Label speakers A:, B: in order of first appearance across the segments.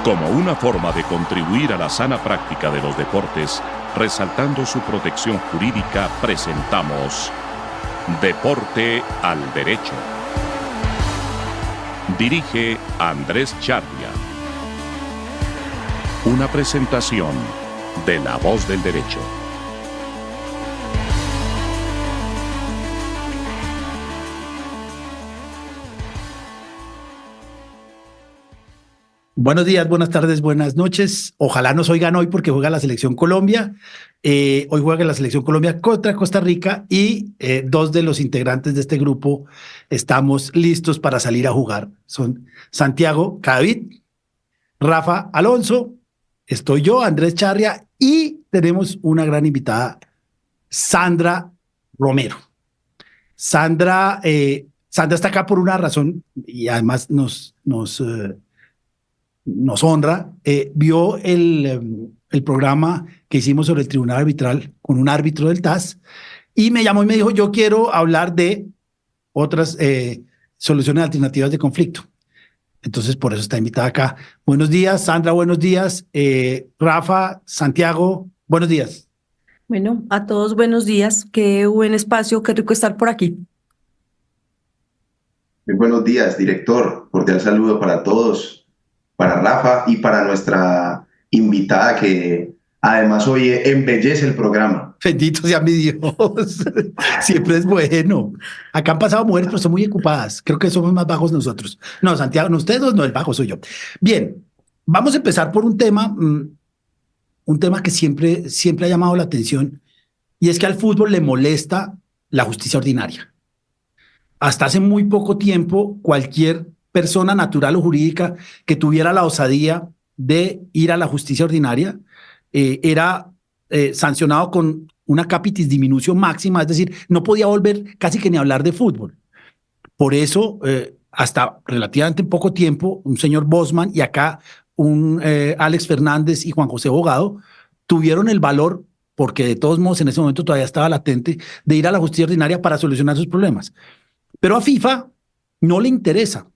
A: Como una forma de contribuir a la sana práctica de los deportes, resaltando su protección jurídica, presentamos Deporte al Derecho. Dirige Andrés Charria. Una presentación de La Voz del Derecho.
B: Buenos días, buenas tardes, buenas noches. Ojalá nos oigan hoy porque juega la Selección Colombia. Hoy juega la Selección Colombia contra Costa Rica y dos de los integrantes de este grupo estamos listos para salir a jugar. Son Santiago Cadavid, Rafa Alonso, estoy yo, Andrés Charria, y tenemos una gran invitada, Sandra Romero. Sandra está acá por una razón y además nos honra. Vio el programa que hicimos sobre el Tribunal Arbitral con un árbitro del TAS y me llamó y me dijo, yo quiero hablar de otras soluciones alternativas de conflicto. Entonces, por eso está invitada acá. Buenos días, Sandra, buenos días. Rafa, Santiago, buenos días.
C: Bueno, a todos buenos días. Qué buen espacio, qué rico estar por aquí.
D: Muy buenos días, director. Cordial saludo para todos, para Rafa y para nuestra invitada que además hoy embellece el programa.
B: Bendito sea mi Dios. Siempre es bueno. Acá han pasado mujeres, pero son muy ocupadas. Creo que somos más bajos nosotros. No, Santiago, no, ustedes dos, no, el bajo soy yo. Bien, vamos a empezar por un tema que siempre ha llamado la atención, y es que al fútbol le molesta la justicia ordinaria. Hasta hace muy poco tiempo, cualquier persona natural o jurídica que tuviera la osadía de ir a la justicia ordinaria era sancionado con una capitis diminutio máxima, es decir, no podía volver casi que ni a hablar de fútbol. Por eso, hasta relativamente poco tiempo, un señor Bosman y acá un Alex Fernández y Juan José Bogado tuvieron el valor, porque de todos modos en ese momento todavía estaba latente, de ir a la justicia ordinaria para solucionar sus problemas. Pero a FIFA no le interesa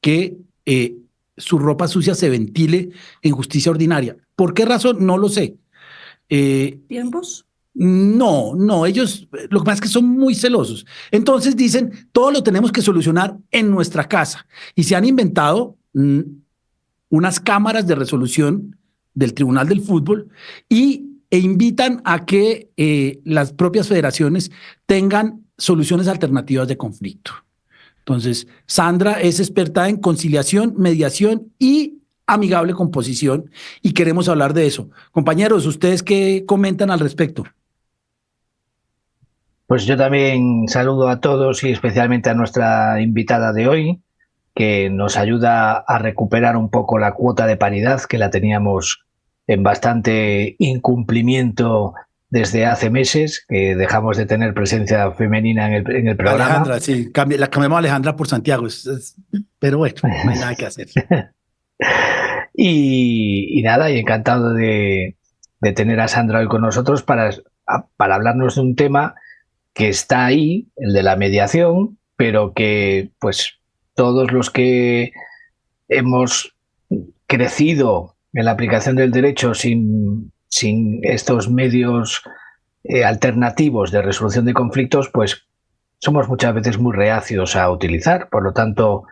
B: que su ropa sucia se ventile en justicia ordinaria. ¿Por qué razón? No lo sé.
C: ¿Tiempos?
B: No, ellos lo que pasa es que son muy celosos. Entonces dicen, todo lo tenemos que solucionar en nuestra casa. Y se han inventado unas cámaras de resolución del Tribunal del Fútbol e invitan a que las propias federaciones tengan soluciones alternativas de conflicto. Entonces, Sandra es experta en conciliación, mediación y amigable composición y queremos hablar de eso. Compañeros, ¿ustedes qué comentan al respecto?
E: Pues yo también saludo a todos y especialmente a nuestra invitada de hoy, que nos ayuda a recuperar un poco la cuota de paridad que la teníamos en bastante incumplimiento desde hace meses, que dejamos de tener presencia femenina en el programa.
B: Alejandra, sí, la cambiamos a Alejandra por Santiago, pero bueno, no hay nada que hacer.
E: y nada, y encantado de tener a Sandra hoy con nosotros para hablarnos de un tema que está ahí, el de la mediación, pero que pues todos los que hemos crecido en la aplicación del derecho sin estos medios alternativos de resolución de conflictos, pues somos muchas veces muy reacios a utilizar. Por lo tanto,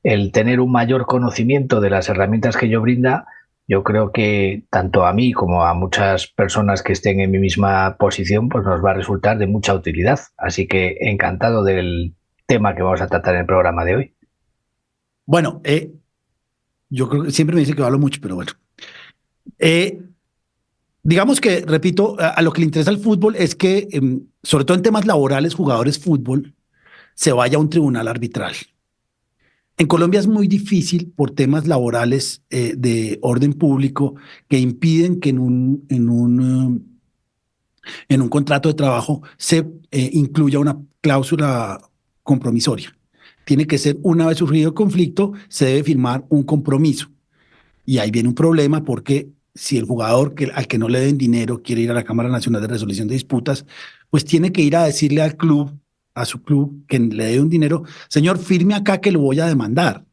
E: el tener un mayor conocimiento de las herramientas que ello brinda, yo creo que tanto a mí como a muchas personas que estén en mi misma posición, pues nos va a resultar de mucha utilidad. Así que encantado del tema que vamos a tratar en el programa de hoy.
B: Bueno, yo creo que siempre me dice que hablo mucho, pero bueno. Digamos que, repito, a lo que le interesa al fútbol es que, sobre todo en temas laborales, jugadores fútbol, se vaya a un tribunal arbitral. En Colombia es muy difícil por temas laborales de orden público que impiden que en un contrato de trabajo se incluya una cláusula compromisoria. Tiene que ser, una vez surgido el conflicto, se debe firmar un compromiso. Y ahí viene un problema porque si el jugador al que no le den dinero quiere ir a la Cámara Nacional de Resolución de Disputas, pues tiene que ir a decirle al club, a su club, que le dé un dinero, señor, firme acá que lo voy a demandar.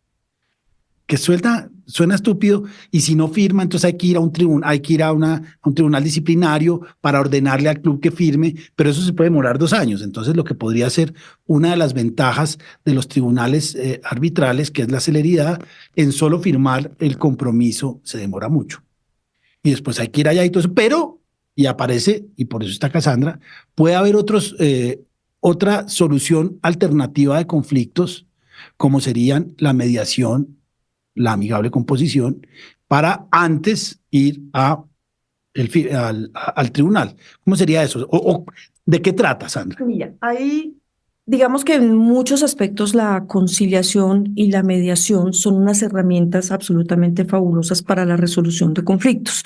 B: Que suena suena estúpido, y si no firma, entonces hay que ir a un tribunal, hay que ir a un tribunal disciplinario para ordenarle al club que firme, pero eso se puede demorar 2 años. Entonces, lo que podría ser una de las ventajas de los tribunales arbitrales, que es la celeridad, en solo firmar el compromiso se demora mucho. Y después hay que ir allá y todo eso, pero, y aparece, y por eso está Cassandra, puede haber otra solución alternativa de conflictos, como serían la mediación, la amigable composición, para antes ir al tribunal. ¿Cómo sería eso? ¿O de qué trata, Sandra?
C: Mira, ahí digamos que en muchos aspectos la conciliación y la mediación son unas herramientas absolutamente fabulosas para la resolución de conflictos.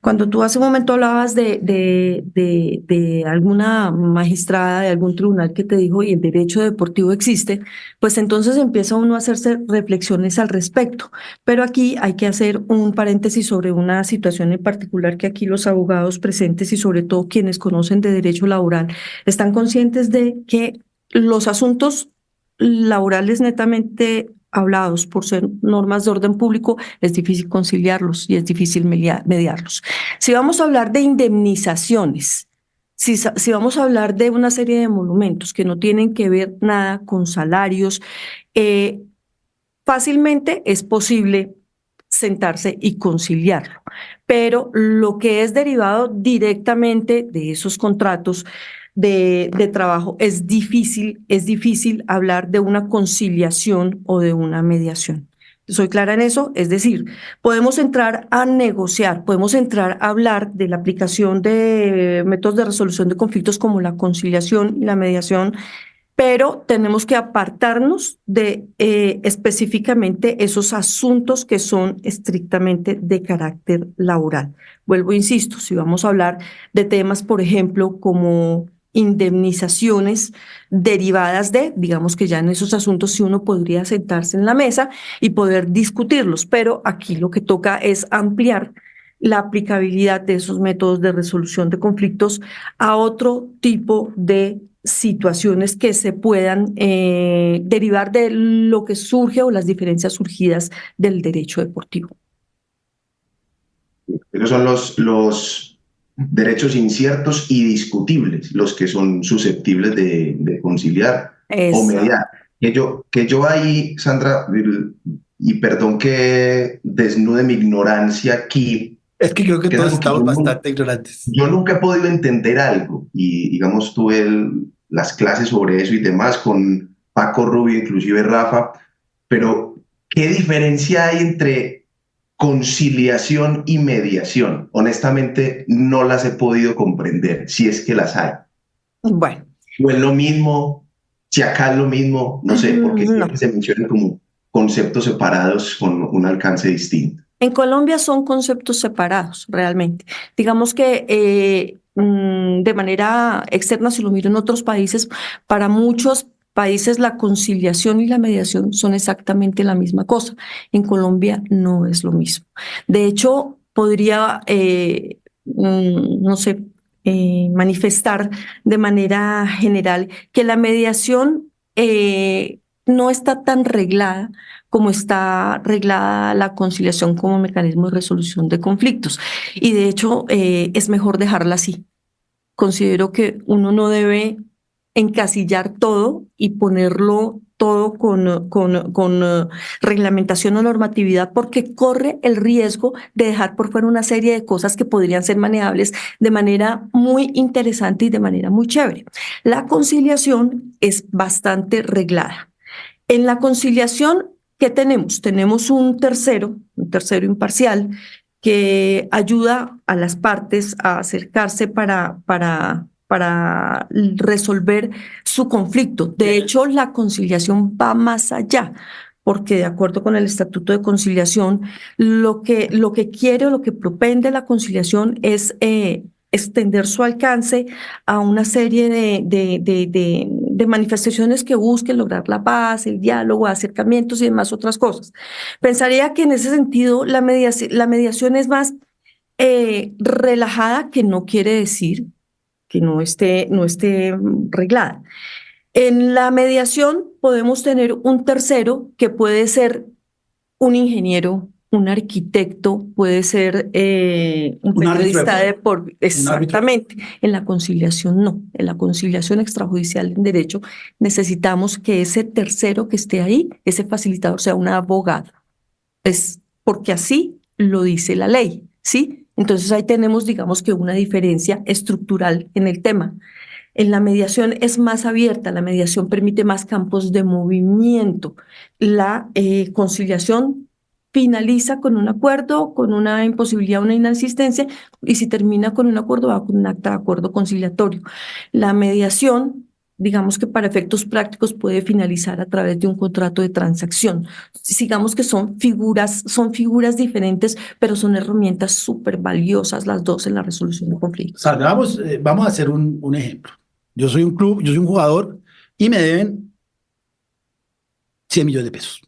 C: Cuando tú hace un momento hablabas de alguna magistrada, de algún tribunal que te dijo y el derecho deportivo existe, pues entonces empieza uno a hacerse reflexiones al respecto. Pero aquí hay que hacer un paréntesis sobre una situación en particular que aquí los abogados presentes y sobre todo quienes conocen de derecho laboral están conscientes de que los asuntos laborales netamente hablados por ser normas de orden público, es difícil conciliarlos y es difícil mediarlos. Si vamos a hablar de indemnizaciones, si vamos a hablar de una serie de monumentos que no tienen que ver nada con salarios, fácilmente es posible sentarse y conciliarlo. Pero lo que es derivado directamente de esos contratos de trabajo es difícil hablar de una conciliación o de una mediación. ¿Soy clara en eso? Es decir, podemos entrar a negociar, podemos entrar a hablar de la aplicación de métodos de resolución de conflictos como la conciliación y la mediación, pero tenemos que apartarnos de específicamente esos asuntos que son estrictamente de carácter laboral. Vuelvo, insisto, si vamos a hablar de temas, por ejemplo, como indemnizaciones derivadas digamos que ya en esos asuntos sí uno podría sentarse en la mesa y poder discutirlos, pero aquí lo que toca es ampliar la aplicabilidad de esos métodos de resolución de conflictos a otro tipo de situaciones que se puedan derivar de lo que surge o las diferencias surgidas del derecho deportivo.
D: Esos son los derechos inciertos y discutibles, los que son susceptibles de conciliar o mediar. Que yo ahí, Sandra, y perdón que desnude mi ignorancia aquí.
B: Es que creo que todos estamos bastante ignorantes.
D: Yo nunca he podido entender algo, y digamos, tuve las clases sobre eso y demás con Paco Rubio, inclusive Rafa, pero ¿qué diferencia hay entre conciliación y mediación? Honestamente, no las he podido comprender, si es que las hay.
C: Bueno.
D: O es lo mismo, si acá es lo mismo, no sé, porque siempre se mencionan como conceptos separados con un alcance distinto.
C: En Colombia son conceptos separados, realmente. Digamos que de manera externa, si lo miro en otros países, para muchos países la conciliación y la mediación son exactamente la misma cosa. En Colombia no es lo mismo. De hecho, podría, no sé, manifestar de manera general que la mediación no está tan reglada como está reglada la conciliación como mecanismo de resolución de conflictos. Y de hecho, es mejor dejarla así. Considero que uno no debe encasillar todo y ponerlo todo con reglamentación o normatividad, porque corre el riesgo de dejar por fuera una serie de cosas que podrían ser manejables de manera muy interesante y de manera muy chévere. La conciliación es bastante reglada. En la conciliación, ¿qué tenemos? Tenemos un tercero imparcial que ayuda a las partes a acercarse para resolver su conflicto. De hecho, la conciliación va más allá, porque de acuerdo con el Estatuto de Conciliación, lo que quiere o lo que propende la conciliación es extender su alcance a una serie de manifestaciones que busquen lograr la paz, el diálogo, acercamientos y demás otras cosas. Pensaría que en ese sentido la mediación es más relajada, que no quiere decir que no esté reglada. En la mediación podemos tener un tercero que puede ser un ingeniero, un arquitecto, puede ser un periodista exactamente. En la conciliación no. En la conciliación extrajudicial en derecho necesitamos que ese tercero que esté ahí, ese facilitador, sea un abogado. Es porque así lo dice la ley, ¿sí? Entonces ahí tenemos, digamos que una diferencia estructural en el tema. En la mediación es más abierta, la mediación permite más campos de movimiento. La conciliación finaliza con un acuerdo, con una imposibilidad, una inasistencia, y si termina con un acuerdo, va con un acta de acuerdo conciliatorio. La mediación, digamos que para efectos prácticos, puede finalizar a través de un contrato de transacción. Digamos que son figuras diferentes, pero son herramientas súper valiosas las dos en la resolución de conflictos.
B: Salgamos, vamos a hacer un ejemplo. Yo soy un club, yo soy un jugador y me deben 100 millones de pesos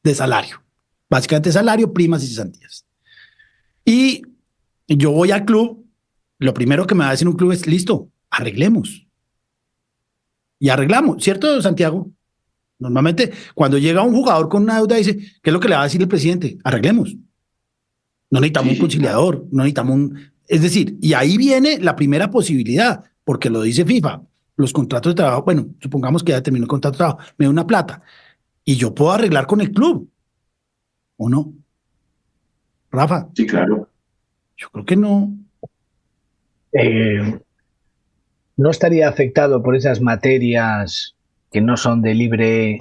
B: de salario. Básicamente salario, primas y cesantías. Y yo voy al club, lo primero que me va a decir un club es, listo, arreglemos. Y arreglamos, ¿cierto, Santiago? Normalmente, cuando llega un jugador con una deuda, dice, ¿qué es lo que le va a decir el presidente? Arreglemos. No necesitamos un conciliador, no necesitamos un... Es decir, y ahí viene la primera posibilidad, porque lo dice FIFA, los contratos de trabajo, bueno, supongamos que ya terminó el contrato de trabajo, me da una plata, y yo puedo arreglar con el club, ¿o no? Rafa.
D: Sí, claro.
B: Yo creo que no.
E: ¿No estaría afectado por esas materias que no son de libre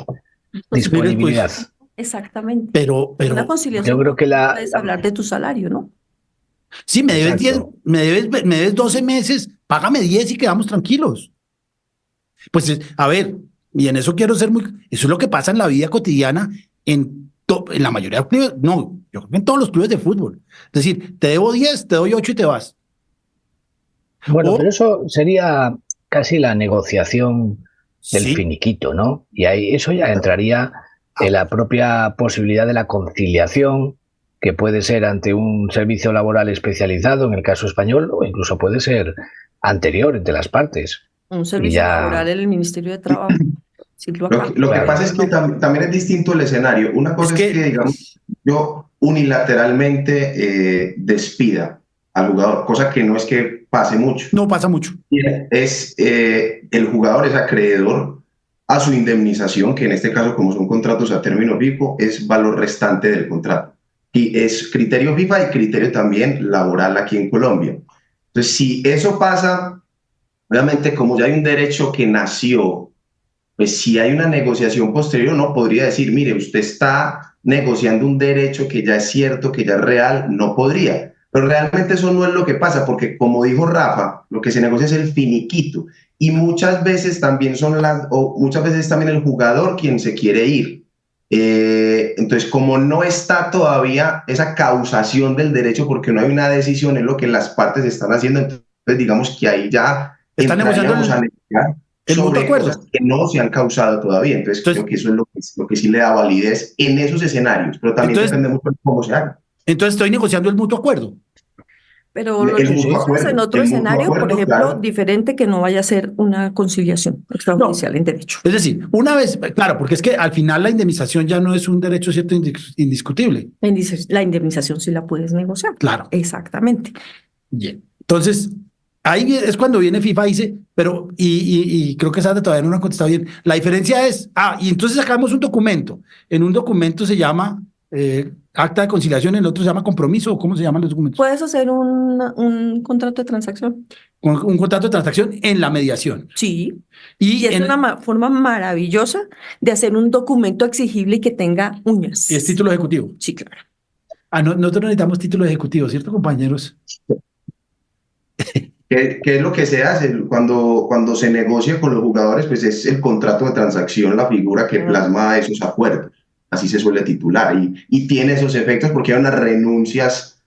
E: disponibilidad?
C: Exactamente.
B: Pero
C: una conciliación,
E: yo creo que
C: puedes hablar de tu salario, ¿no?
B: Sí, me debes 10, me debes 12 meses, págame 10 y quedamos tranquilos. Pues, a ver, y en eso quiero ser muy... Eso es lo que pasa en la vida cotidiana en la mayoría de clubes, no, yo creo que en todos los clubes de fútbol. Es decir, te debo 10, te doy 8 y te vas.
E: Bueno, pero eso sería casi la negociación del finiquito, ¿no? Y ahí eso ya entraría en la propia posibilidad de la conciliación, que puede ser ante un servicio laboral especializado, en el caso español, o incluso puede ser anterior entre las partes.
C: Un servicio laboral en el Ministerio de Trabajo.
D: Lo que pasa es que también es distinto el escenario. Una cosa es que digamos, yo unilateralmente despida al jugador, cosa que no es que pase mucho.
B: No pasa mucho.
D: El jugador es acreedor a su indemnización, que en este caso, como son contratos a término fijo, es valor restante del contrato. Y es criterio FIFA y criterio también laboral aquí en Colombia. Entonces, si eso pasa, obviamente, como ya hay un derecho que nació, pues si hay una negociación posterior, no podría decir, mire, usted está negociando un derecho que ya es cierto, que ya es real, no podría. Pero realmente eso no es lo que pasa, porque como dijo Rafa, lo que se negocia es el finiquito. Y muchas veces también muchas veces también el jugador quien se quiere ir. Entonces, como no está todavía esa causación del derecho, porque no hay una decisión, es lo que las partes están haciendo, entonces digamos que ahí ya
B: están negociando
D: el mutuo acuerdo, cosas que no se han causado todavía. Entonces creo que eso es lo que sí le da validez en esos escenarios, pero también depende mucho de cómo se haga.
B: Entonces estoy negociando el mutuo acuerdo.
C: Pero lo negocias en otro escenario, por ejemplo, claro, diferente, que no vaya a ser una conciliación extrajudicial en derecho.
B: Es decir, una vez, claro, porque es que al final la indemnización ya no es un derecho cierto indiscutible.
C: La indemnización sí la puedes negociar.
B: Claro.
C: Exactamente.
B: Bien. Entonces, ahí es cuando viene FIFA y dice, pero, y creo que Sandra todavía no ha contestado bien, la diferencia es, y entonces sacamos un documento. En un documento se llama acta de conciliación, en el otro se llama compromiso, ¿o cómo se llaman los documentos?
C: Puedes hacer un contrato de transacción.
B: Un contrato de transacción en la mediación.
C: Sí. Y es una forma maravillosa de hacer un documento exigible y que tenga uñas.
B: ¿Y es título ejecutivo?
C: Sí, claro.
B: Nosotros necesitamos título ejecutivo, ¿cierto, compañeros?
D: ¿Qué es lo que se hace cuando se negocia con los jugadores? Pues es el contrato de transacción, la figura que plasma esos acuerdos. Así se suele titular y tiene esos efectos porque hay unas renuncias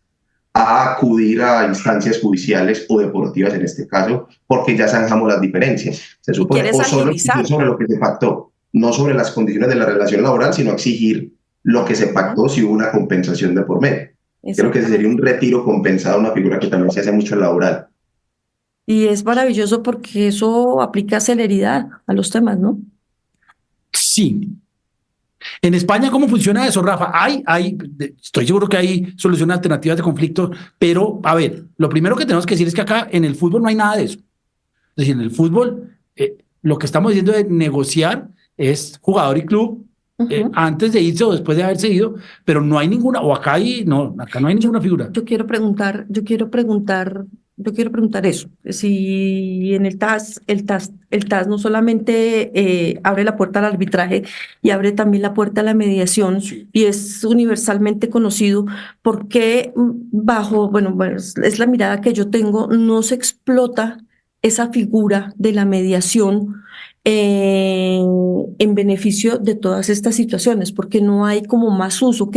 D: a acudir a instancias judiciales o deportivas en este caso, porque ya zanjamos las diferencias. Se supone o solo sobre lo que se pactó, no sobre las condiciones de la relación laboral, sino exigir lo que se pactó si hubo una compensación de por medio. Creo que sería un retiro compensado, una figura que también se hace mucho en laboral.
C: Y es maravilloso porque eso aplica celeridad a los temas, ¿no?
B: Sí. En España, ¿cómo funciona eso, Rafa? Estoy seguro que hay soluciones alternativas de conflicto, pero a ver, lo primero que tenemos que decir es que acá en el fútbol no hay nada de eso. Es decir, en el fútbol, lo que estamos diciendo de negociar es jugador y club antes de irse o después de haberse ido, pero no hay ninguna, o acá no hay ninguna figura.
C: Yo quiero preguntar eso. Si en el TAS no solamente abre la puerta al arbitraje y abre también la puerta a la mediación, y es universalmente conocido, ¿por qué es la mirada que yo tengo, no se explota esa figura de la mediación en beneficio de todas estas situaciones? Porque no hay como más uso,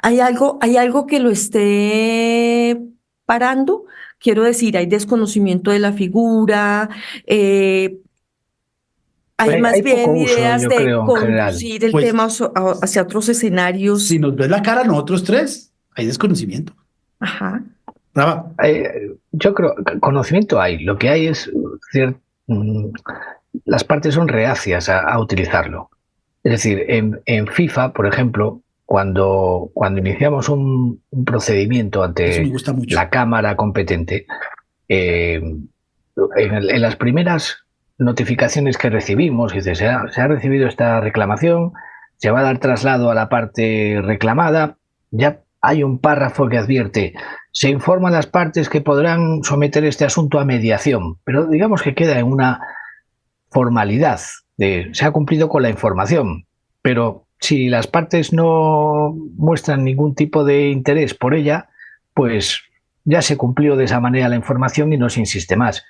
C: hay algo que lo esté parando. Quiero decir, hay desconocimiento de la figura, hay más bien ideas de conducir el tema hacia otros escenarios.
B: Si nos ves la cara nosotros tres, hay desconocimiento.
C: Ajá.
E: Yo creo que conocimiento hay. Lo que hay es las partes son reacias a utilizarlo. Es decir, en FIFA, por ejemplo, cuando iniciamos un procedimiento ante la Cámara competente, en las primeras notificaciones que recibimos, dice, se ha recibido esta reclamación, se va a dar traslado a la parte reclamada, ya hay un párrafo que advierte: se informa a las partes que podrán someter este asunto a mediación, pero digamos que queda en una formalidad de se ha cumplido con la información, pero si las partes no muestran ningún tipo de interés por ella, pues ya se cumplió de esa manera la información y no se insiste más.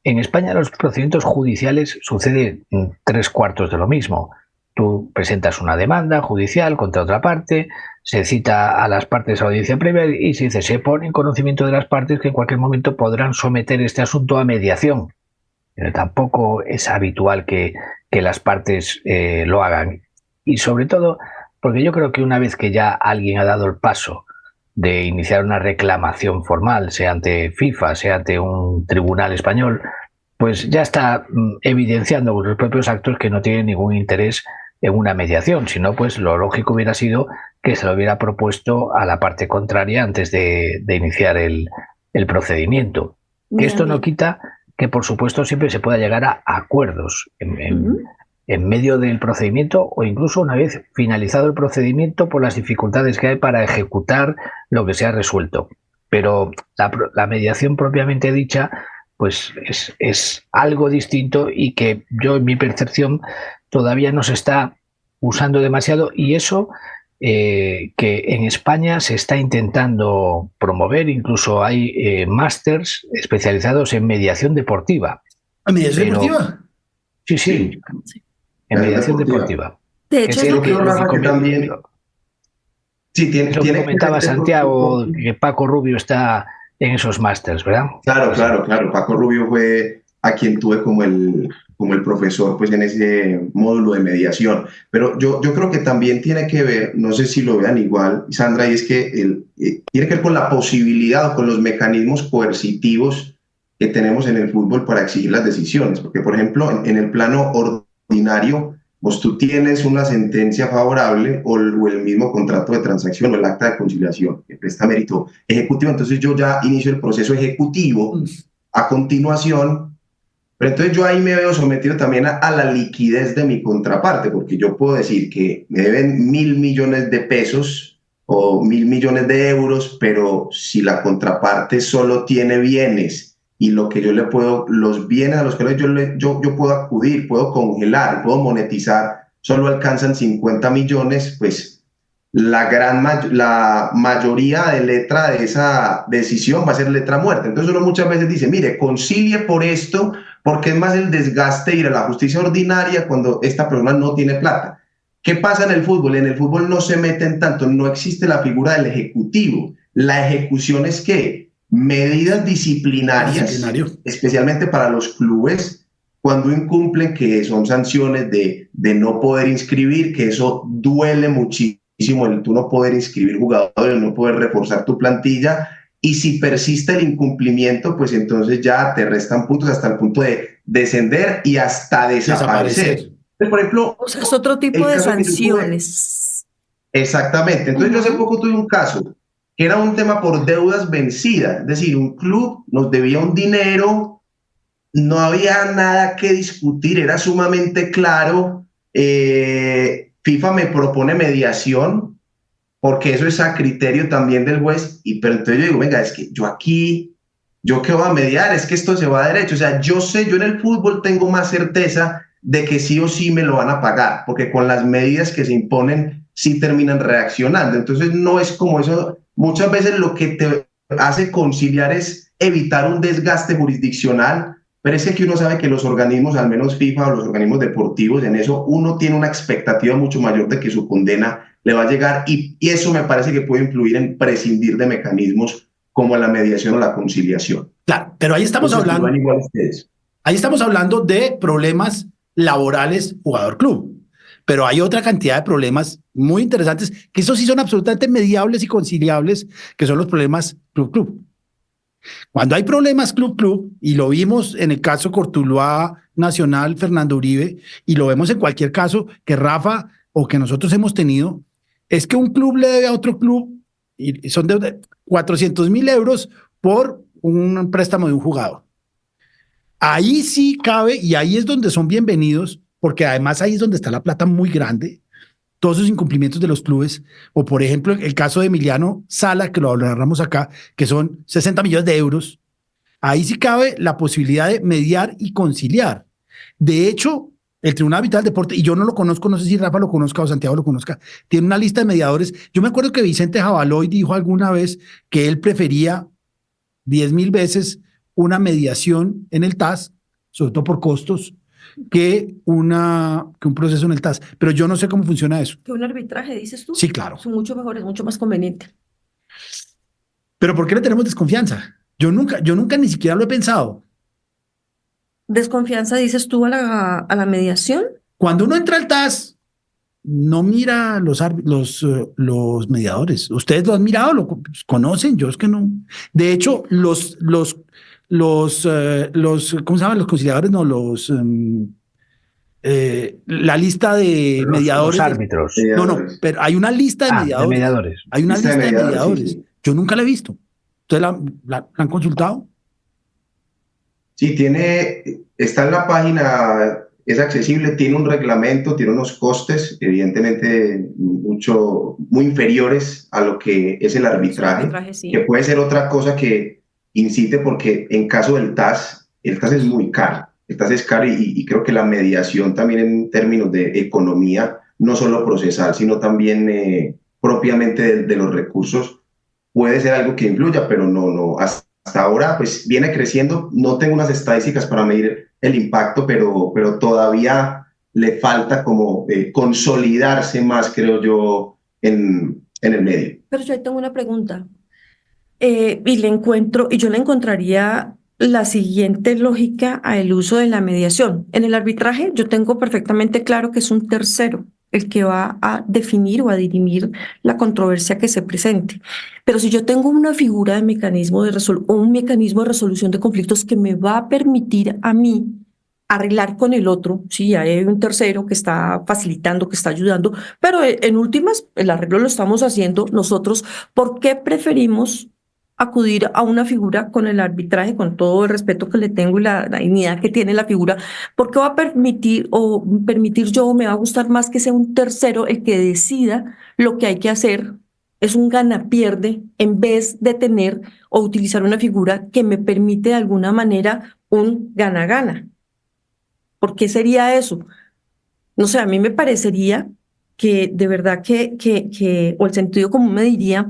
E: En España los procedimientos judiciales sucede 3/4 de lo mismo. Tú presentas una demanda judicial contra otra parte, se cita a las partes a audiencia previa y se dice, se pone en conocimiento de las partes que en cualquier momento podrán someter este asunto a mediación. Pero tampoco es habitual que las partes lo hagan. Y sobre todo, porque yo creo que una vez que ya alguien ha dado el paso de iniciar una reclamación formal, sea ante FIFA, sea ante un tribunal español, pues ya está evidenciando con los propios actos que no tiene ningún interés en una mediación, sino pues lo lógico hubiera sido que se lo hubiera propuesto a la parte contraria antes de iniciar el procedimiento. Que esto no quita que, por supuesto, siempre se pueda llegar a acuerdos en medio del procedimiento o incluso una vez finalizado el procedimiento por las dificultades que hay para ejecutar lo que se ha resuelto. Pero la mediación propiamente dicha pues es algo distinto y que yo, en mi percepción, todavía no se está usando demasiado, y eso que en España se está intentando promover. Incluso hay másters especializados en mediación deportiva.
B: ¿En mediación deportiva?
E: Sí. En mediación deportiva.
C: De hecho,
D: yo creo que también... Sí,
E: tiene comentaba Santiago, que Paco Rubio está en esos másters, ¿verdad?
D: Claro. Paco Rubio fue a quien tuve como el profesor pues en ese módulo de mediación. Pero yo creo que también tiene que ver, no sé si lo vean igual, Sandra, y es que tiene que ver con la posibilidad o con los mecanismos coercitivos que tenemos en el fútbol para exigir las decisiones. Porque, por ejemplo, en el plano ordinario, pues tú tienes una sentencia favorable o el mismo contrato de transacción o el acta de conciliación que presta mérito ejecutivo. Entonces yo ya inicio el proceso ejecutivo a continuación. Pero entonces yo ahí me veo sometido también a la liquidez de mi contraparte, porque yo puedo decir que me deben 1.000 millones de pesos o 1.000 millones de euros, pero si la contraparte solo tiene bienes y lo que yo le puedo, los bienes a los que yo puedo acudir, puedo congelar, puedo monetizar, solo alcanzan 50 millones, pues la mayoría de letra de esa decisión va a ser letra muerta. Entonces uno muchas veces dice, mire, concilie por esto, porque es más el desgaste ir a la justicia ordinaria cuando esta persona no tiene plata. ¿Qué pasa en el fútbol? En el fútbol no se meten tanto, no existe la figura del ejecutivo. La ejecución es ¿qué? Medidas disciplinarias, especialmente para los clubes, cuando incumplen, que son sanciones de no poder inscribir, que eso duele muchísimo, el tú no poder inscribir jugadores, no poder reforzar tu plantilla. Y si persiste el incumplimiento, pues entonces ya te restan puntos hasta el punto de descender y hasta desaparecer. Por ejemplo,
C: O sea, es otro
D: el
C: tipo de
D: caso que yo tuve,
C: sanciones.
D: exactamente. Entonces yo hace
C: Ujú.
D: poco tuve un caso que era un tema por deudas vencidas, es decir, un club nos debía un dinero, no había nada que discutir, era sumamente claro. FIFA me propone mediación, porque eso es a criterio también del juez, pero entonces yo digo, venga, es que yo aquí, ¿yo qué voy a mediar? Es que esto se va a derecho. O sea, yo sé, yo en el fútbol tengo más certeza de que sí o sí me lo van a pagar, porque con las medidas que se imponen sí terminan reaccionando. Entonces no es como eso. Muchas veces lo que te hace conciliar es evitar un desgaste jurisdiccional, pero es que aquí uno sabe que los organismos, al menos FIFA o los organismos deportivos, en eso uno tiene una expectativa mucho mayor de que su condena le va a llegar, y eso me parece que puede influir en prescindir de mecanismos como la mediación o la conciliación.
B: Claro, pero ahí estamos
D: Entonces,
B: hablando,
D: van igual ustedes.
B: ahí estamos hablando de problemas laborales jugador-club. Pero hay otra cantidad de problemas muy interesantes, que esos sí son absolutamente mediables y conciliables, que son los problemas club-club. Cuando hay problemas club-club, y lo vimos en el caso Cortuluá Nacional, Fernando Uribe, y lo vemos en cualquier caso que Rafa o que nosotros hemos tenido, es que un club le debe a otro club, y son de 400.000 euros por un préstamo de un jugador. Ahí sí cabe, y ahí es donde son bienvenidos, porque además ahí es donde está la plata muy grande, todos esos incumplimientos de los clubes, o por ejemplo el caso de Emiliano Sala, que lo hablaremos acá, que son 60 millones de euros. Ahí sí cabe la posibilidad de mediar y conciliar. De hecho, el Tribunal Arbitral del Deporte, y yo no lo conozco, no sé si Rafa lo conozca o Santiago lo conozca, tiene una lista de mediadores. Yo me acuerdo que Vicente Jabaloy dijo alguna vez que él prefería 10.000 veces una mediación en el TAS, sobre todo por costos, que un proceso en el TAS. Pero yo no sé cómo funciona eso.
C: Que un arbitraje, dices tú.
B: Sí, claro.
C: Es mucho mejor, es mucho más conveniente.
B: Pero ¿por qué le tenemos desconfianza? Yo nunca ni siquiera lo he pensado.
C: ¿Desconfianza, dices tú, a la mediación?
B: Cuando uno entra al TAS, no mira los mediadores. Ustedes lo han mirado, lo conocen, yo es que no. De hecho, ¿cómo se llaman? Los conciliadores, no, la lista de mediadores.
E: Los árbitros.
B: No, pero hay una lista de mediadores.
E: De mediadores.
B: Hay una lista de mediadores.
D: Sí.
B: Yo nunca la he visto. ¿Ustedes la han consultado?
D: Sí, está en la página, es accesible, tiene un reglamento, tiene unos costes, evidentemente muy inferiores a lo que es el arbitraje,
C: Sí.
D: que puede ser otra cosa que incite, porque en caso del TAS, el TAS es muy caro. El TAS es caro, y creo que la mediación también en términos de economía, no solo procesal, sino también propiamente de los recursos, puede ser algo que influya, pero no. Hasta ahora pues viene creciendo. No tengo unas estadísticas para medir el impacto, pero todavía le falta como consolidarse más, creo yo, en el medio.
C: Pero yo ahí tengo una pregunta. Y yo le encontraría la siguiente lógica al uso de la mediación. En el arbitraje yo tengo perfectamente claro que es un tercero el que va a definir o a dirimir la controversia que se presente. Pero si yo tengo una figura de un mecanismo de resolución de conflictos que me va a permitir a mí arreglar con el otro, sí, hay un tercero que está facilitando, que está ayudando, pero en últimas el arreglo lo estamos haciendo nosotros. ¿Por qué preferimos acudir a una figura con el arbitraje, con todo el respeto que le tengo y la dignidad que tiene la figura? ¿Por qué va a permitir me va a gustar más que sea un tercero el que decida lo que hay que hacer? Es un gana-pierde en vez de tener o utilizar una figura que me permite de alguna manera un gana-gana. ¿Por qué sería eso? No sé, a mí me parecería que de verdad o el sentido común me diría,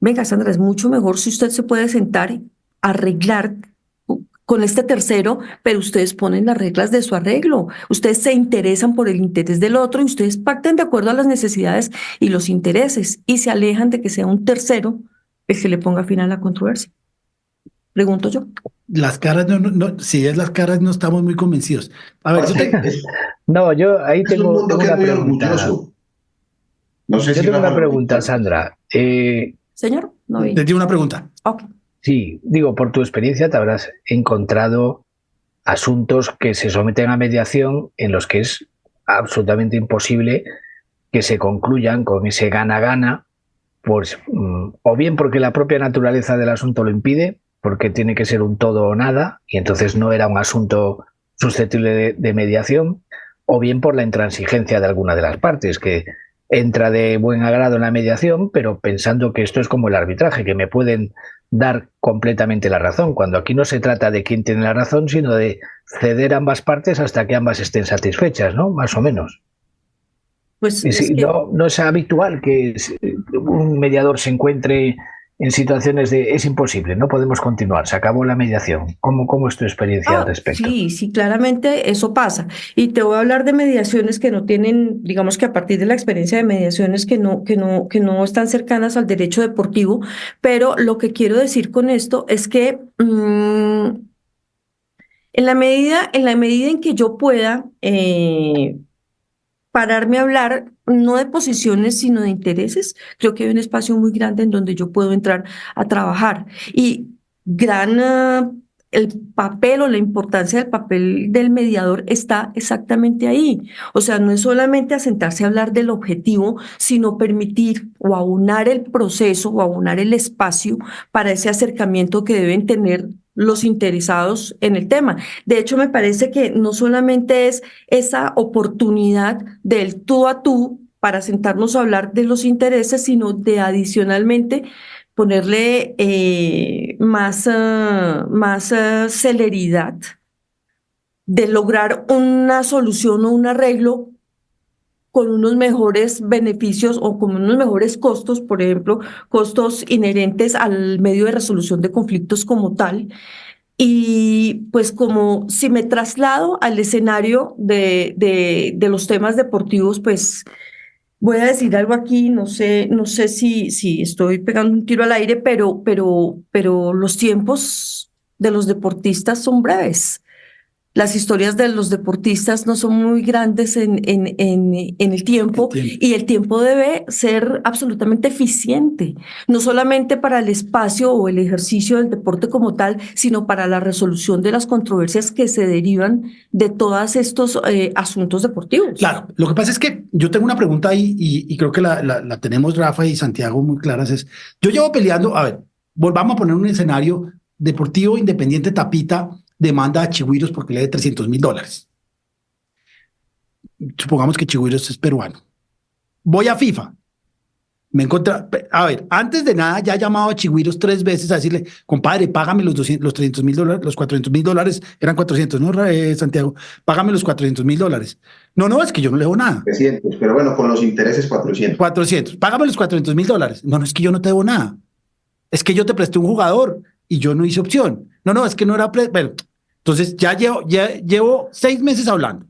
C: venga, Sandra, es mucho mejor si usted se puede sentar y arreglar con este tercero, pero ustedes ponen las reglas de su arreglo. Ustedes se interesan por el interés del otro y ustedes pacten de acuerdo a las necesidades y los intereses y se alejan de que sea un tercero el que le ponga fin a la controversia. Pregunto yo.
B: Las caras, si es las caras, no estamos muy convencidos. A ver,
E: yo ahí tengo
D: un mundo que
E: una
D: es muy
E: pregunta.
D: orgulloso. No sé
E: Yo tengo una pregunta, Sandra.
C: Señor, no vi.
B: Te digo una pregunta.
C: Okay.
E: Sí, digo, por tu experiencia te habrás encontrado asuntos que se someten a mediación en los que es absolutamente imposible que se concluyan con ese gana-gana, pues o bien porque la propia naturaleza del asunto lo impide, porque tiene que ser un todo o nada, y entonces no era un asunto susceptible de mediación, o bien por la intransigencia de alguna de las partes, que entra de buen agrado en la mediación, pero pensando que esto es como el arbitraje, que me pueden dar completamente la razón, cuando aquí no se trata de quién tiene la razón, sino de ceder ambas partes hasta que ambas estén satisfechas, ¿no? Más o menos.
C: Pues
E: Y
C: es
E: si
C: que
E: no es habitual que un mediador se encuentre en situaciones de es imposible, no podemos continuar, se acabó la mediación. ¿Cómo es tu experiencia al respecto?
C: Sí, sí, claramente eso pasa. Y te voy a hablar de mediaciones que no tienen, digamos que a partir de la experiencia de mediaciones que no están cercanas al derecho deportivo, pero lo que quiero decir con esto es que en la medida en que yo pueda pararme a hablar no de posiciones, sino de intereses, creo que hay un espacio muy grande en donde yo puedo entrar a trabajar. Y el papel o la importancia del papel del mediador está exactamente ahí. O sea, no es solamente a sentarse a hablar del objetivo, sino permitir o aunar el proceso o aunar el espacio para ese acercamiento que deben tener los interesados en el tema. De hecho, me parece que no solamente es esa oportunidad del tú a tú para sentarnos a hablar de los intereses, sino de adicionalmente ponerle más celeridad de lograr una solución o un arreglo con unos mejores beneficios o con unos mejores costos, por ejemplo, costos inherentes al medio de resolución de conflictos como tal. Y pues como si me traslado al escenario de los temas deportivos, pues voy a decir algo aquí, no sé si estoy pegando un tiro al aire, pero los tiempos de los deportistas son breves. Las historias de los deportistas no son muy grandes en el tiempo y el tiempo debe ser absolutamente eficiente, no solamente para el espacio o el ejercicio del deporte como tal, sino para la resolución de las controversias que se derivan de todos estos asuntos deportivos.
B: Claro, lo que pasa es que yo tengo una pregunta ahí y creo que la tenemos Rafa y Santiago muy claras. Yo llevo peleando, a ver, volvamos a poner un escenario deportivo independiente. Tapita demanda a Chigüiros porque le debe $300.000. Supongamos que Chigüiros es peruano. Voy a FIFA. Me encontré, a ver, antes de nada ya he llamado a Chigüiros 3 veces a decirle, compadre, págame los $300.000, los $400.000, eran 400, ¿no, Santiago? Págame los $400.000. No, es que yo no le debo nada.
D: 300, pero bueno, con los intereses 400.
B: 400, págame los $400.000. No, es que yo no te debo nada. Es que yo te presté un jugador y yo no hice opción. No, es que no era... Bueno, entonces ya llevo 6 meses hablando.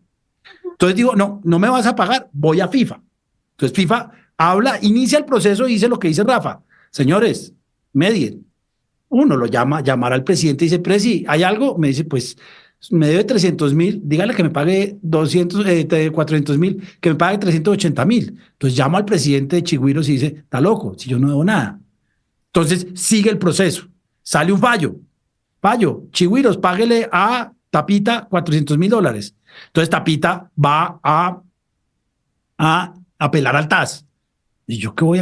B: Entonces digo, no me vas a pagar, voy a FIFA. Entonces FIFA habla, inicia el proceso y dice lo que dice Rafa. Señores, medien. Uno lo llamar al presidente y dice, Presi, ¿hay algo? Me dice, pues me debe 300.000, dígale que me pague 400.000, que me pague 380.000. Entonces llamo al presidente de Chigüiros y dice, está loco, si yo no debo nada. Entonces sigue el proceso, sale un fallo, Chigüiros, páguele a Tapita $400.000. Entonces Tapita va a apelar al TAS. ¿Y yo qué voy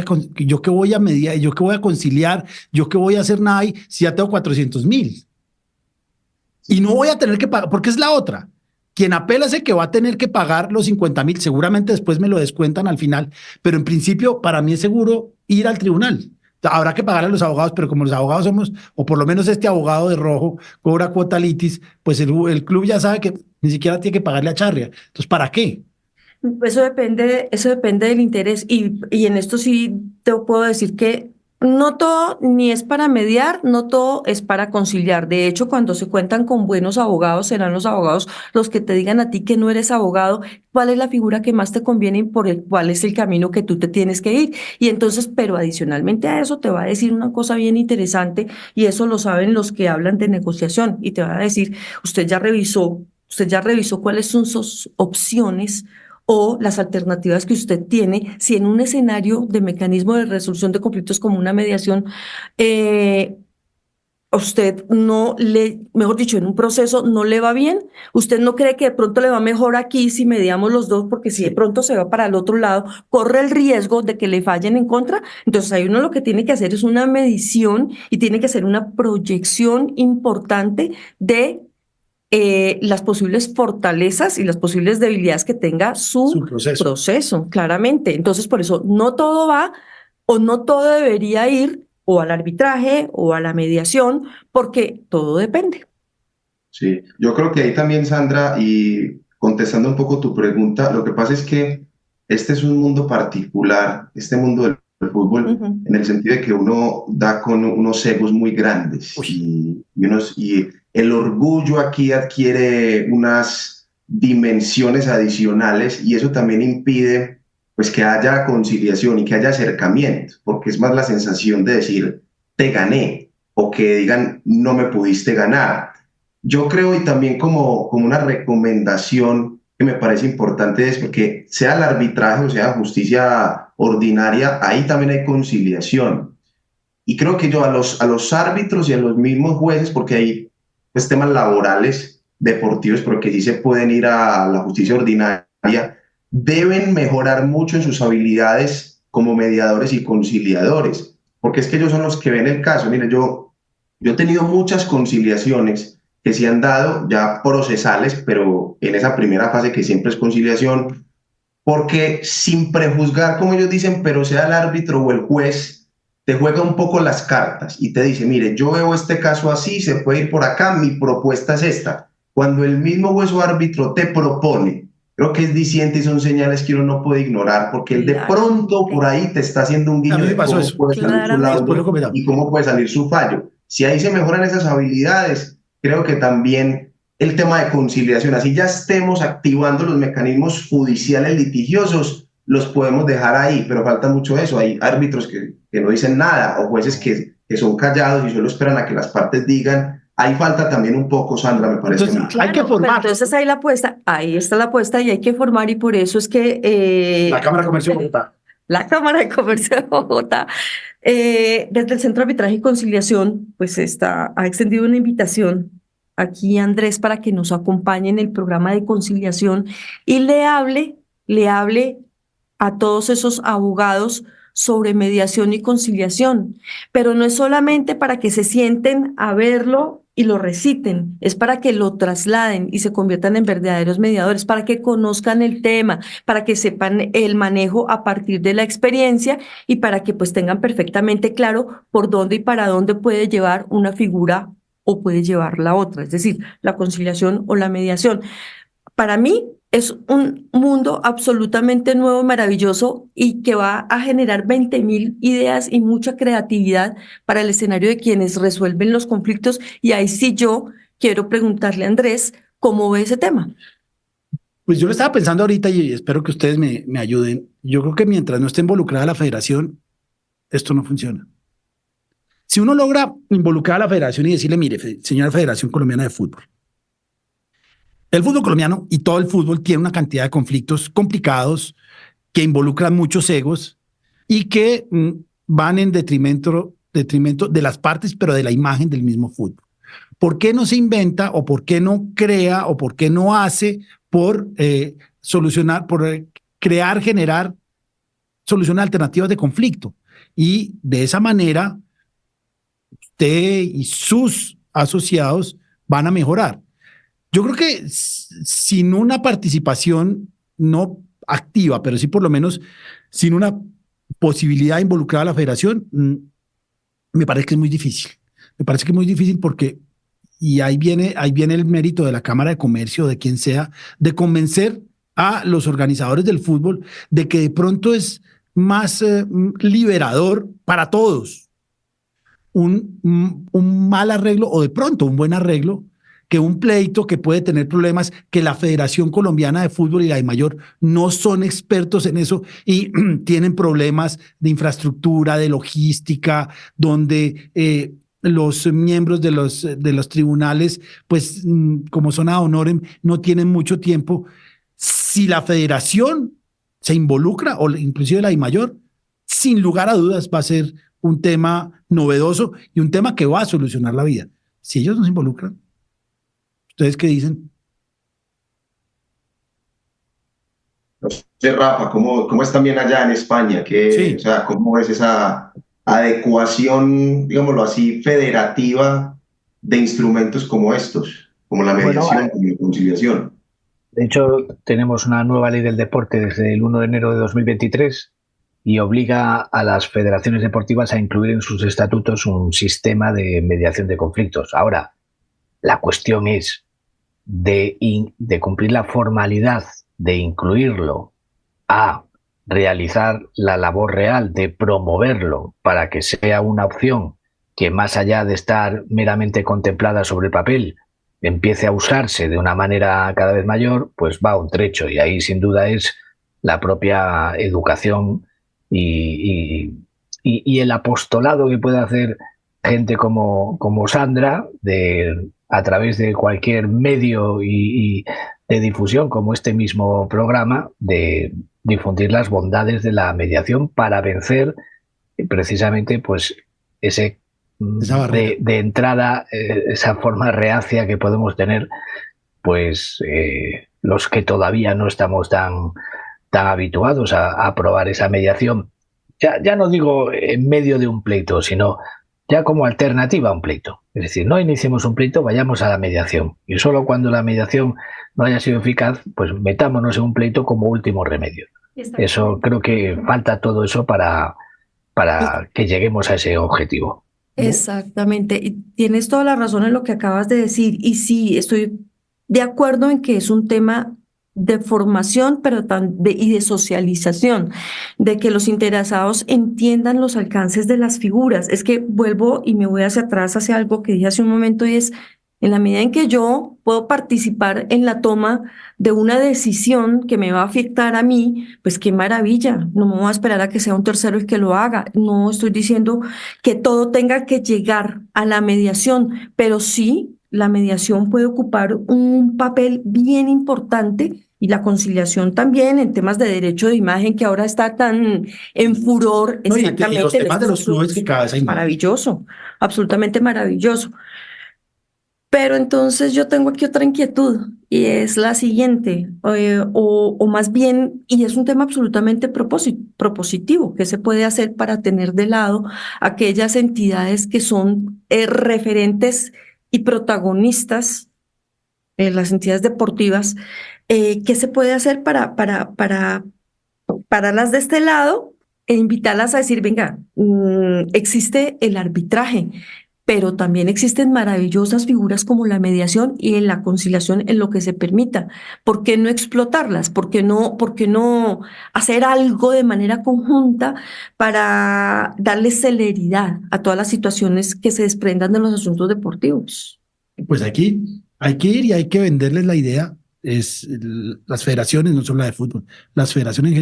B: a mediar? ¿Yo qué voy a conciliar? ¿Yo qué voy a hacer nada ahí si ya tengo 400.000? Y no voy a tener que pagar, porque es la otra. Quien apela es el que va a tener que pagar los 50.000. Seguramente después me lo descuentan al final, pero en principio para mí es seguro ir al tribunal. Habrá que pagar a los abogados, pero como los abogados somos, o por lo menos este abogado de rojo cobra cuota litis, pues el club ya sabe que ni siquiera tiene que pagarle a Charria. Entonces, ¿para qué?
C: Eso depende del interés y en esto sí te puedo decir que no todo ni es para mediar, no todo es para conciliar. De hecho, cuando se cuentan con buenos abogados, serán los abogados los que te digan a ti que no eres abogado, cuál es la figura que más te conviene y por el cuál es el camino que tú te tienes que ir. Y entonces, pero adicionalmente a eso te va a decir una cosa bien interesante y eso lo saben los que hablan de negociación y te va a decir, usted ya revisó cuáles son sus opciones o las alternativas que usted tiene, si en un escenario de mecanismo de resolución de conflictos como una mediación, usted no le, mejor dicho, en un proceso no le va bien, usted no cree que de pronto le va mejor aquí si mediamos los dos, porque si de pronto se va para el otro lado, corre el riesgo de que le fallen en contra. Entonces ahí uno lo que tiene que hacer es una medición y tiene que hacer una proyección importante de las posibles fortalezas y las posibles debilidades que tenga su proceso, claramente. Entonces, por eso no todo va o no todo debería ir o al arbitraje o a la mediación, porque todo depende.
D: Sí, yo creo que ahí también, Sandra, y contestando un poco tu pregunta, lo que pasa es que este es un mundo particular, este mundo del fútbol, en el sentido de que uno da con unos egos muy grandes y el orgullo aquí adquiere unas dimensiones adicionales y eso también impide pues que haya conciliación y que haya acercamiento, porque es más la sensación de decir te gané o que digan no me pudiste ganar. Yo creo y también como una recomendación que me parece importante es porque sea el arbitraje o sea justicia ordinaria, ahí también hay conciliación. Y creo que yo a los árbitros y a los mismos jueces, porque hay pues, temas laborales, deportivos, pero que sí se pueden ir a la justicia ordinaria, deben mejorar mucho en sus habilidades como mediadores y conciliadores, porque es que ellos son los que ven el caso. Mire, yo he tenido muchas conciliaciones que se han dado ya procesales, pero en esa primera fase que siempre es conciliación, porque sin prejuzgar, como ellos dicen, pero sea el árbitro o el juez, te juega un poco las cartas y te dice, mire, yo veo este caso así, se puede ir por acá, mi propuesta es esta. Cuando el mismo juez o árbitro te propone, creo que es diciente y son señales que uno no puede ignorar, porque él de pronto por ahí te está haciendo un guiño de cómo puede salir su laudo y cómo puede salir su fallo. Si ahí se mejoran esas habilidades, creo que también el tema de conciliación, así ya estemos activando los mecanismos judiciales litigiosos, los podemos dejar ahí, pero falta mucho eso. Hay árbitros que no dicen nada o jueces que son callados y solo esperan a que las partes digan. Ahí falta también un poco, Sandra, me parece.
B: Entonces, hay que formar.
C: Entonces ahí la apuesta, ahí está la apuesta y hay que formar y por eso es que...
B: la Cámara de Comercio de Bogotá.
C: La Cámara de Comercio de Bogotá, desde el Centro de Arbitraje y Conciliación, pues ha extendido una invitación aquí Andrés para que nos acompañe en el programa de conciliación y le hable a todos esos abogados sobre mediación y conciliación, pero no es solamente para que se sienten a verlo y lo reciten, es para que lo trasladen y se conviertan en verdaderos mediadores, para que conozcan el tema, para que sepan el manejo a partir de la experiencia y para que pues tengan perfectamente claro por dónde y para dónde puede llevar una figura o puede llevar la otra, es decir, la conciliación o la mediación. Para mí es un mundo absolutamente nuevo, maravilloso y que va a generar 20.000 ideas y mucha creatividad para el escenario de quienes resuelven los conflictos. Y ahí sí yo quiero preguntarle a Andrés, ¿cómo ve ese tema?
B: Pues yo lo estaba pensando ahorita y espero que ustedes me ayuden. Yo creo que mientras no esté involucrada la federación, esto no funciona. Si uno logra involucrar a la federación y decirle, mire, señora Federación Colombiana de Fútbol, el fútbol colombiano y todo el fútbol tiene una cantidad de conflictos complicados que involucran muchos egos y que van en detrimento de las partes, pero de la imagen del mismo fútbol. ¿Por qué no se inventa o por qué no crea o por qué no hace por solucionar, por generar soluciones alternativas de conflicto? Y de esa manera, usted y sus asociados van a mejorar. Yo creo que sin una participación no activa, pero sí por lo menos sin una posibilidad de involucrar a la federación, me parece que es muy difícil. Me parece que es muy difícil porque, y ahí viene el mérito de la Cámara de Comercio, de quien sea, de convencer a los organizadores del fútbol de que de pronto es más liberador para todos un mal arreglo o de pronto un buen arreglo que un pleito que puede tener problemas, que la Federación Colombiana de Fútbol y la DIMAYOR no son expertos en eso y tienen problemas de infraestructura, de logística, donde los miembros de los tribunales, pues como son ad honorem, no tienen mucho tiempo. Si la Federación se involucra, o inclusive la DIMAYOR, sin lugar a dudas va a ser un tema novedoso y un tema que va a solucionar la vida. Si ellos no se involucran, ¿ustedes qué dicen?
D: No sé, Rafa, ¿cómo es también allá en España?
B: Sí.
D: O sea, ¿cómo es esa adecuación, digámoslo así, federativa de instrumentos como estos, como la
E: Bueno,
D: mediación, como la conciliación?
E: de hecho, tenemos una nueva ley del deporte desde el 1 de enero de 2023 y obliga a las federaciones deportivas a incluir en sus estatutos un sistema de mediación de conflictos. Ahora, la cuestión es de cumplir la formalidad de incluirlo a realizar la labor real de promoverlo para que sea una opción que, más allá de estar meramente contemplada sobre el papel, empiece a usarse de una manera cada vez mayor, pues va un trecho, y ahí sin duda es la propia educación y el apostolado que puede hacer gente como Sandra a través de cualquier medio y de difusión como este mismo programa, de difundir las bondades de la mediación para vencer precisamente pues ese
B: Esa barrera.
E: de entrada, esa forma reacia que podemos tener pues los que todavía no estamos tan habituados a probar esa mediación. Ya no digo en medio de un pleito, sino ya como alternativa a un pleito. Es decir, no iniciemos un pleito, vayamos a la mediación. Y solo cuando la mediación no haya sido eficaz, pues metámonos en un pleito como último remedio. Eso, creo que falta todo eso para que lleguemos a ese objetivo.
C: Exactamente, y tienes toda la razón en lo que acabas de decir, y sí, estoy de acuerdo en que es un tema de formación, pero y de socialización, de que los interesados entiendan los alcances de las figuras. Es que vuelvo y me voy hacia atrás, hacia algo que dije hace un momento, y es, en la medida en que yo puedo participar en la toma de una decisión que me va a afectar a mí, pues qué maravilla. No me voy a esperar a que sea un tercero el que lo haga. No estoy diciendo que todo tenga que llegar a la mediación, pero sí la mediación puede ocupar un papel bien importante, y la conciliación también en temas de derecho de imagen, que ahora está tan en furor.
B: No, y
C: Exactamente.
B: los temas de los clubes que cada vez hay más.
C: Maravilloso, absolutamente maravilloso. Pero entonces yo tengo aquí otra inquietud, y es la siguiente, o más bien, y es un tema absolutamente propositivo: ¿qué se puede hacer para tener de lado aquellas entidades que son referentes y protagonistas, las entidades deportivas? ¿Qué se puede hacer para pararlas de este lado e invitarlas a decir, venga, existe el arbitraje, pero también existen maravillosas figuras como la mediación y en la conciliación en lo que se permita? ¿Por qué no explotarlas? ¿Por qué no hacer algo de manera conjunta para darle celeridad a todas las situaciones que se desprendan de los asuntos deportivos?
B: Pues aquí hay que ir y hay que venderles la idea. Las federaciones, no solo la de fútbol, las federaciones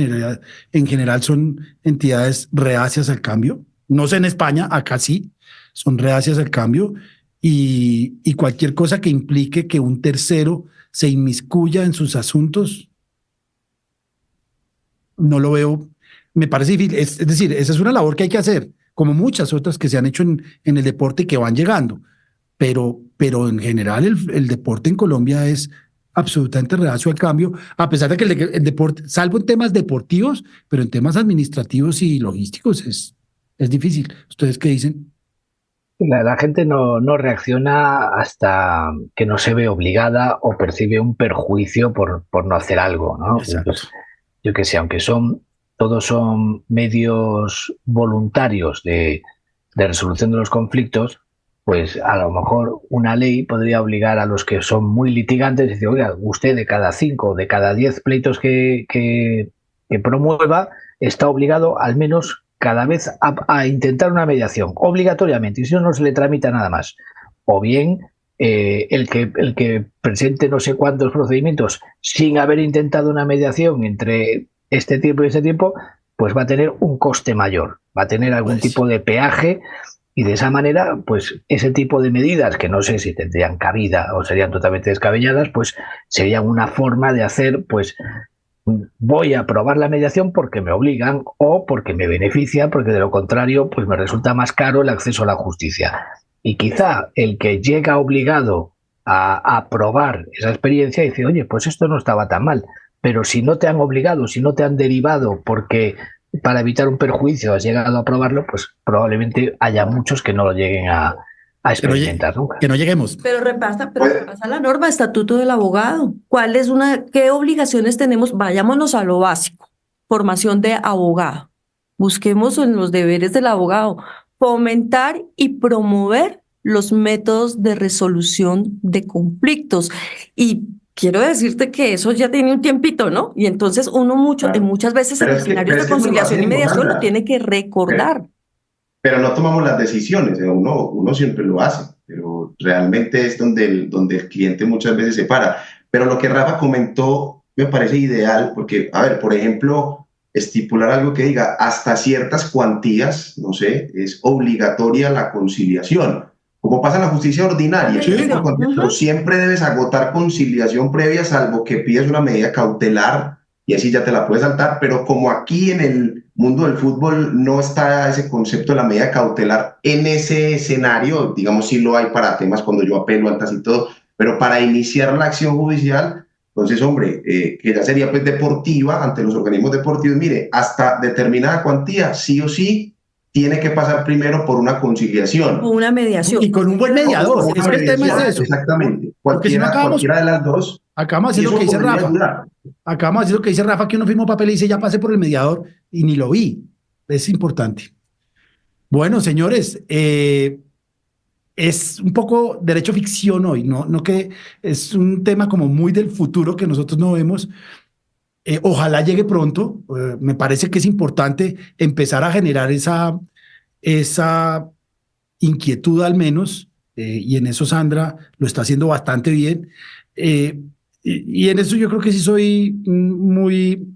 B: en general son entidades reacias al cambio. No sé en España, acá sí, son reacias al cambio, y cualquier cosa que implique que un tercero se inmiscuya en sus asuntos, no lo veo, me parece difícil. Es decir, esa es una labor que hay que hacer, como muchas otras que se han hecho en el deporte y que van llegando. Pero en general el deporte en Colombia es absolutamente reacio al cambio, a pesar de que el deporte, salvo en temas deportivos, pero en temas administrativos y logísticos es difícil. ¿Ustedes qué dicen?
E: La gente no reacciona hasta que no se ve obligada o percibe un perjuicio por no hacer algo, ¿no? Entonces, yo qué sé, aunque todos son medios voluntarios de resolución de los conflictos, pues a lo mejor una ley podría obligar a los que son muy litigantes y decir, oiga, usted de cada 5 o de cada 10 pleitos que promueva, está obligado al menos cada vez a intentar una mediación, obligatoriamente, y si no se le tramita nada más. O bien el que presente no sé cuántos procedimientos sin haber intentado una mediación entre este tiempo y este tiempo, pues va a tener un coste mayor, va a tener algún tipo de peaje. Y de esa manera, pues ese tipo de medidas, que no sé si tendrían cabida o serían totalmente descabelladas, pues serían una forma de hacer, pues, voy a aprobar la mediación porque me obligan o porque me beneficia, porque de lo contrario pues me resulta más caro el acceso a la justicia. Y quizá el que llega obligado a aprobar esa experiencia dice, oye, pues esto no estaba tan mal, pero si no te han obligado, si no te han derivado porque para evitar un perjuicio has llegado a aprobarlo, pues probablemente haya muchos que no lo lleguen a experimentar nunca.
B: Que no lleguemos.
C: Pero repasa la norma, estatuto del abogado. ¿Qué obligaciones tenemos? Vayámonos a lo básico. Formación de abogado. Busquemos en los deberes del abogado. Fomentar y promover los métodos de resolución de conflictos. Y quiero decirte que eso ya tiene un tiempito, ¿no? Y entonces muchas veces en escenarios de conciliación y mediación lo tiene que recordar.
D: Pero no tomamos las decisiones, uno siempre lo hace, pero realmente es donde el cliente muchas veces se para. Pero lo que Rafa comentó me parece ideal, porque, a ver, por ejemplo, estipular algo que diga hasta ciertas cuantías, no sé, es obligatoria la conciliación. Como pasa en la justicia ordinaria,
B: Sí.
D: Pero siempre debes agotar conciliación previa, salvo que pidas una medida cautelar y así ya te la puedes saltar, pero como aquí en el mundo del fútbol no está ese concepto de la medida cautelar en ese escenario, digamos sí lo hay para temas cuando yo apelo altas y todo, pero para iniciar la acción judicial, entonces hombre, que ya sería pues deportiva ante los organismos deportivos, mire, hasta determinada cuantía, sí o sí, tiene que pasar primero por una conciliación.
C: O una mediación.
B: Y con un buen mediador.
D: O
B: Es que el tema es eso.
D: Exactamente.
B: Porque si no
D: Cualquiera de las dos.
B: Acabamos de decir lo que dice Rafa. Acabamos de decir lo que dice Rafa, que uno firmó papel y dice, ya pasé por el mediador y ni lo vi. Es importante. Bueno, señores, es un poco derecho ficción hoy, no que es un tema como muy del futuro que nosotros no vemos. Ojalá llegue pronto. Me parece que es importante empezar a generar esa inquietud al menos, y en eso Sandra lo está haciendo bastante bien. Y en eso yo creo que sí soy muy,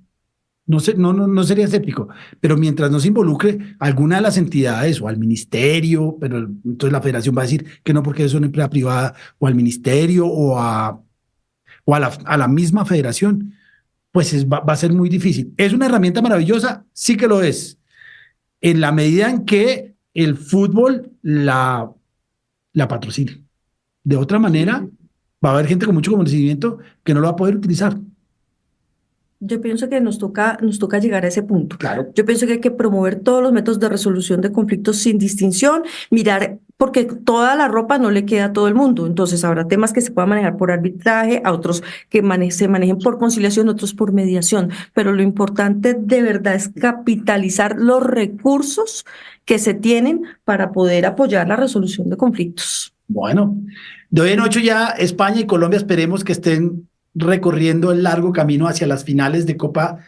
B: no sé, no sería escéptico, pero mientras no se involucre alguna de las entidades o al ministerio, pero entonces la federación va a decir que no porque es una empresa privada, o al ministerio o a la misma federación, pues va a ser muy difícil. ¿Es una herramienta maravillosa? Sí que lo es, en la medida en que el fútbol la patrocine. De otra manera, va a haber gente con mucho conocimiento que no lo va a poder utilizar.
C: Yo pienso que nos toca llegar a ese punto.
B: Claro.
C: Yo pienso que hay que promover todos los métodos de resolución de conflictos sin distinción, mirar, porque toda la ropa no le queda a todo el mundo. Entonces habrá temas que se puedan manejar por arbitraje, a otros que se manejen por conciliación, otros por mediación. Pero lo importante de verdad es capitalizar los recursos que se tienen para poder apoyar la resolución de conflictos.
B: Bueno, de hoy en 8 ya España y Colombia esperemos que estén recorriendo el largo camino hacia las finales de Copa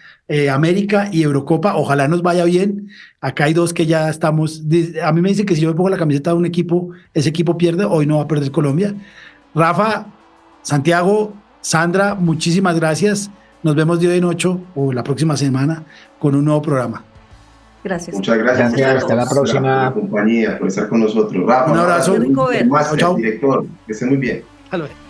B: América y Eurocopa. Ojalá nos vaya bien. Acá hay dos que ya estamos. A mí me dicen que si yo me pongo la camiseta de un equipo, ese equipo pierde. Hoy no va a perder Colombia. Rafa, Santiago, Sandra, muchísimas gracias. Nos vemos de hoy en 8 o la próxima semana con un nuevo programa.
C: Gracias.
D: Muchas gracias.
E: Hasta la próxima.
D: Por la compañía, por estar con nosotros. Rafa,
B: un abrazo.
C: Qué rico ver.
D: Máster,
B: Chao.
D: director, que esté muy bien.
B: Hasta luego.